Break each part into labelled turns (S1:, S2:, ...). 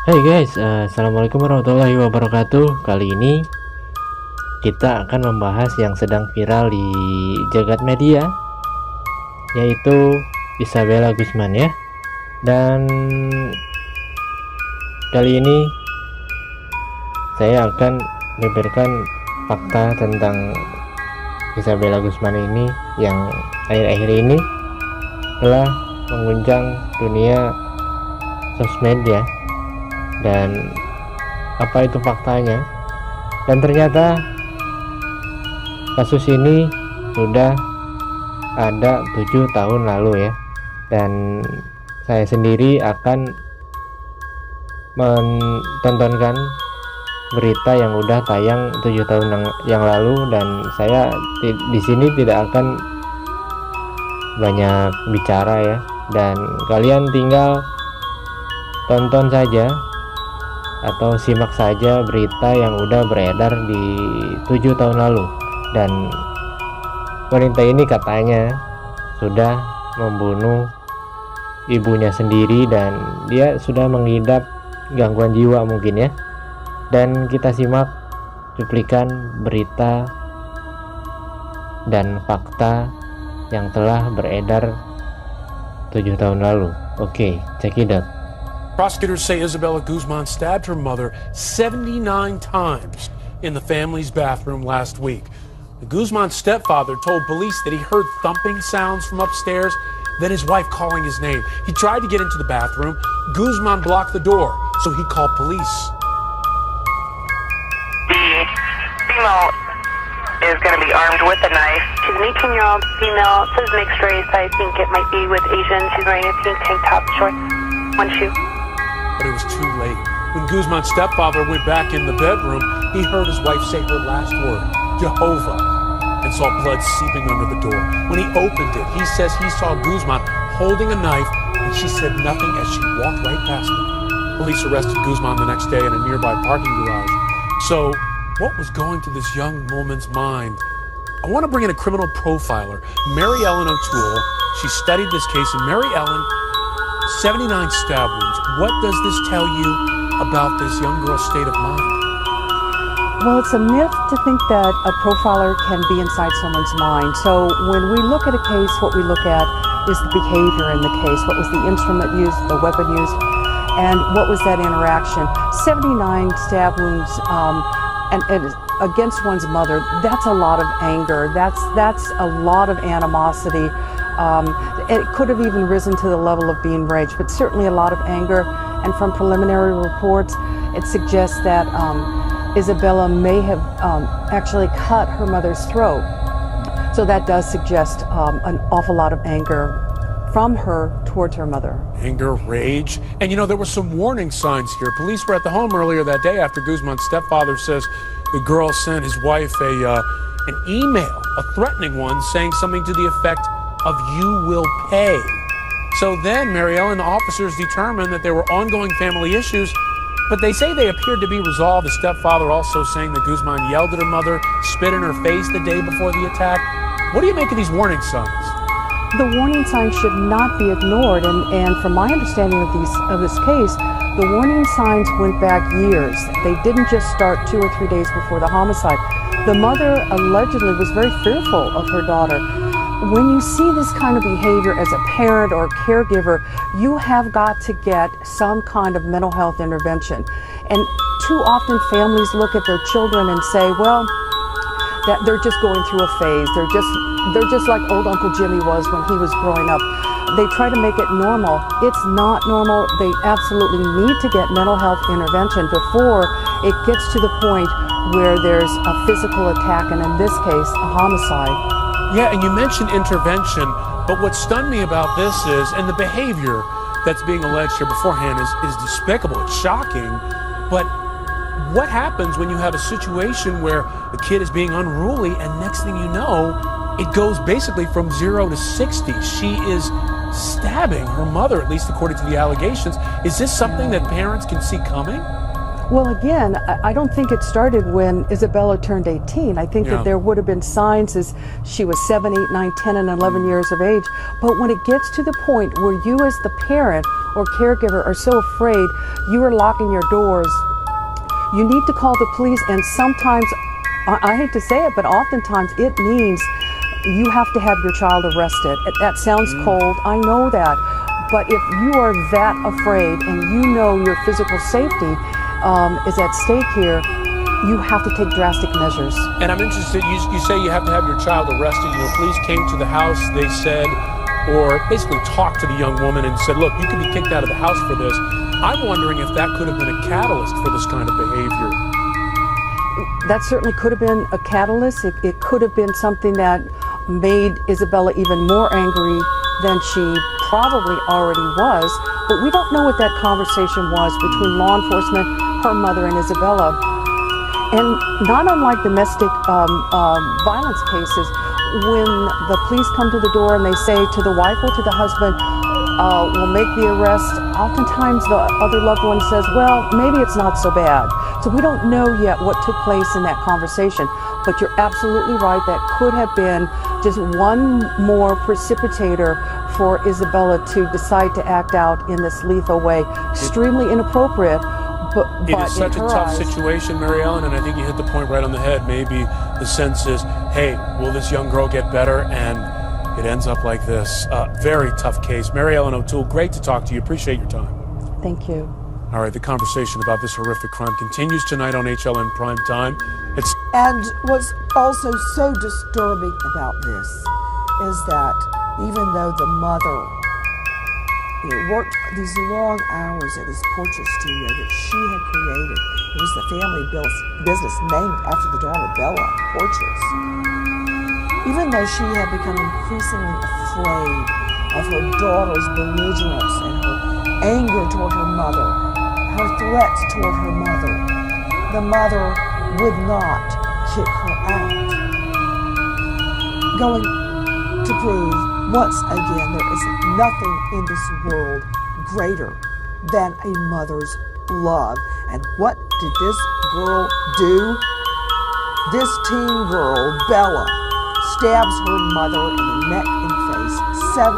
S1: Hai guys, assalamualaikum warahmatullahi wabarakatuh. Kali ini kita akan membahas yang sedang viral di jagat media, yaitu Isabella Guzman ya. Dan kali ini saya akan membeberkan fakta tentang Isabella Guzman ini yang akhir-akhir ini telah mengguncang dunia sosmed ya. Dan apa itu faktanya, dan ternyata kasus ini sudah ada 7 tahun lalu ya, dan saya sendiri akan menontonkan berita yang udah tayang 7 tahun yang lalu, dan saya di sini tidak akan banyak bicara ya, dan kalian tinggal tonton saja atau simak saja berita yang udah beredar di 7 tahun lalu. Dan wanita ini katanya sudah membunuh ibunya sendiri, dan dia sudah mengidap gangguan jiwa mungkin ya. Dan kita simak cuplikan berita dan fakta yang telah beredar 7 tahun lalu. Oke, check it out.
S2: Prosecutors say Isabella Guzman stabbed her mother 79 times in the family's bathroom last week. The Guzman stepfather told police that he heard thumping sounds from upstairs, then his wife calling his name. He tried to get into the bathroom. Guzman blocked the door, so he called police.
S3: The female is going to be armed with a knife. She's an 18-year-old female. It says mixed race. I think it might be with Asian. She's wearing a pink tank top, shorts, one shoe.
S2: But it was too late. When Guzman's stepfather went back in the bedroom, he heard his wife say her last word, Jehovah, and saw blood seeping under the door. When he opened it, he says he saw Guzman holding a knife, and she said nothing as she walked right past him. Police arrested Guzman the next day in a nearby parking garage. So, what was going through this young woman's mind? I want to bring in a criminal profiler, Mary Ellen O'Toole. She studied this case, and Mary Ellen, 79 stab wounds. What does this tell you about this young girl's state of mind?
S4: Well, it's a myth to think that a profiler can be inside someone's mind. So when we look at a case, what we look at is the behavior in the case. What was the instrument used, the weapon used, and what was that interaction? 79 stab wounds and against one's mother, that's a lot of anger. That's a lot of animosity. It could have even risen to the level of being rage, but certainly a lot of anger. And from preliminary reports, it suggests that Isabella may have actually cut her mother's throat. So that does suggest an awful lot of anger from her towards her mother.
S2: Anger, rage, and you know, there were some warning signs here. Police were at the home earlier that day after Guzman's stepfather says the girl sent his wife an email, a threatening one, saying something to the effect of "you will pay." So then Mary Ellen, the officers determined that there were ongoing family issues, but they say they appeared to be resolved. The stepfather also saying that Guzman yelled at her mother, spit in her face the day before the attack. What do you make of these warning signs?
S4: The warning signs should not be ignored, and from my understanding of this case, the warning signs went back years. They didn't just start 2 or 3 days before the homicide. The mother allegedly was very fearful of her daughter. When you see this kind of behavior as a parent or a caregiver, you have got to get some kind of mental health intervention. And too often families look at their children and say, well, that they're just going through a phase. They're just like old Uncle Jimmy was when he was growing up. They try to make it normal. It's not normal. They absolutely need to get mental health intervention before it gets to the point where there's a physical attack, and in this case, a homicide.
S2: Yeah, and you mentioned intervention, but what stunned me about this is, and the behavior that's being alleged here beforehand is despicable, it's shocking, but what happens when you have a situation where the kid is being unruly, and next thing you know, it goes basically from 0 to 60. She is stabbing her mother, at least according to the allegations. Is this something that parents can see coming?
S4: Well, again, I don't think it started when Isabella turned 18. I think that there would have been signs as she was 7, 8, 9, 10, and 11 years of age. But when it gets to the point where you as the parent or caregiver are so afraid you are locking your doors, you need to call the police. And sometimes, I hate to say it, but oftentimes it means you have to have your child arrested. That sounds cold, I know that. But if you are that afraid and you know your physical safety is at stake here, you have to take drastic measures.
S2: And I'm interested, you say you have to have your child arrested. You know, police came to the house, they said, or basically talked to the young woman and said, look, you can be kicked out of the house for this. I'm wondering if that could have been a catalyst for this kind of behavior.
S4: That certainly could have been a catalyst. It could have been something that made Isabella even more angry than she probably already was. But we don't know what that conversation was between law enforcement, her mother, and Isabella. And not unlike domestic violence cases, when the police come to the door and they say to the wife or to the husband, we'll make the arrest, oftentimes the other loved one says, well, maybe it's not so bad. So we don't know yet what took place in that conversation. But you're absolutely right, that could have been just one more precipitator for Isabella to decide to act out in this lethal way. Extremely inappropriate. But
S2: it is such a tough situation, Mary Ellen, and I think you hit the point right on the head. Maybe the sense is, hey, will this young girl get better? And it ends up like this. Very tough case. Mary Ellen O'Toole, great to talk to you. Appreciate your time.
S4: Thank you.
S2: All right, the conversation about this horrific crime continues tonight on HLN Prime Time.
S5: And what's also so disturbing about this is that even though the mother worked these long hours at this portrait studio that she had created. It was the family business named after the daughter, Bella Portraits. Even though she had become increasingly afraid of her daughter's belligerence and her anger toward her mother, her threats toward her mother, the mother would not kick her out. Going to prove once again, there is nothing in this world greater than a mother's love. And what did this girl do? This teen girl, Bella, stabs her mother in the neck and face 79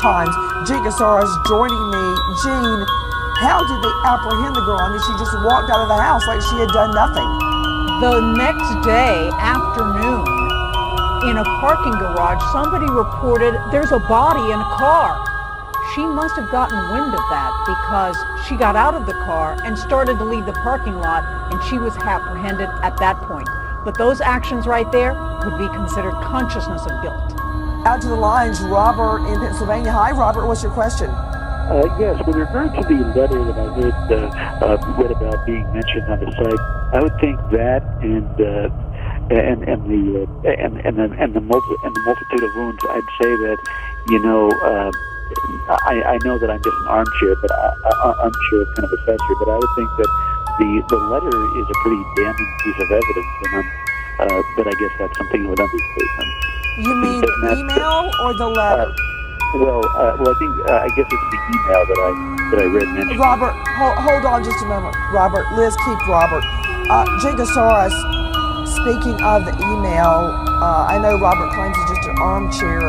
S5: times. Gene Casares joining me. Gene, how did they apprehend the girl? I mean, she just walked out of the house like she had done nothing.
S6: The next day, afternoon, in a parking garage, somebody reported there's a body in a car. She must have gotten wind of that because she got out of the car and started to leave the parking lot, and she was apprehended at that point. But those actions right there would be considered consciousness of guilt.
S5: Out to the lines, Robert in Pennsylvania. Hi, Robert, what's your question?
S7: Yes, with regard to the letter that I read about being mentioned on the site, I would think that and the multitude of wounds. I'd say that, I know that I'm just an armchair kind of assessor, but I would think that the letter is a pretty damning piece of evidence, but I guess that's something of an understatement.
S5: You mean the email or the letter?
S7: I guess it's the email that I read mentioned.
S5: Robert, hold on just a moment. Robert, Liz, keep Robert. Gene Casares, speaking of the email, I know Robert claims he's just an armchair,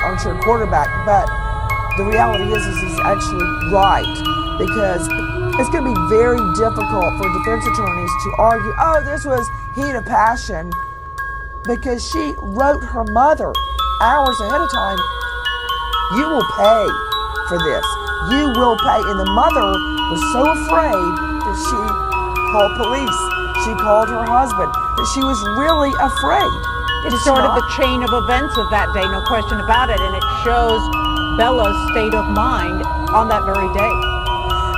S5: armchair quarterback, but the reality is he's actually right, because it's going to be very difficult for defense attorneys to argue, oh, this was heat of passion, because she wrote her mother hours ahead of time, you will pay for this. You will pay. And the mother was so afraid that she called police. She called her husband, that she was really afraid.
S6: It started the chain of events of that day, no question about it, and it shows Bella's state of mind on that very day.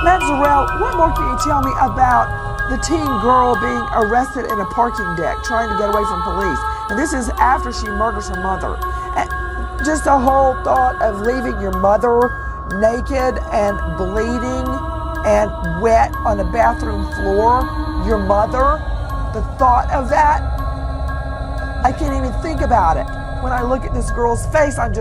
S5: Mazzarell, what more can you tell me about the teen girl being arrested in a parking deck, trying to get away from police? And this is after she murders her mother. And just the whole thought of leaving your mother naked and bleeding and wet on a bathroom floor, your mother, the thought of that, I can't even think about it. When I look at this girl's face, I'm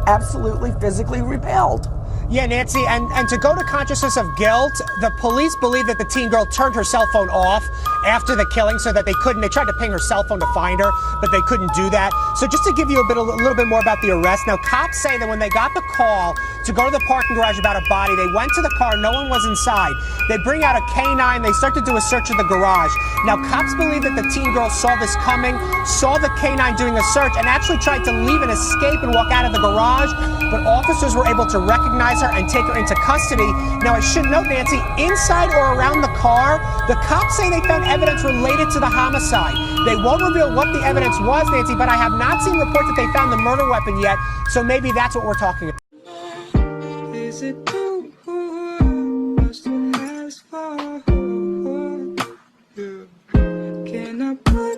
S5: absolutely physically repelled.
S8: Yeah, Nancy, and to go to consciousness of guilt, the police believe that the teen girl turned her cell phone off after the killing so that they tried to ping her cell phone to find her, but they couldn't do that. So just to give you a little bit more about the arrest, now cops say that when they got the call to go to the parking garage about a body, they went to the car, no one was inside. They bring out a K9, they start to do a search of the garage. Now cops believe that the teen girl saw this coming, saw the K9 doing a search, and actually tried to leave and escape and walk out of the garage, but officers were able to recognize her and take her into custody. Now, I should note, Nancy, inside or around the car, the cops say they found evidence related to the homicide. They won't reveal what the evidence was, Nancy, but I have not seen reports that they found the murder weapon yet, so maybe that's what we're talking about.
S9: Is it too much to ask for? Can I put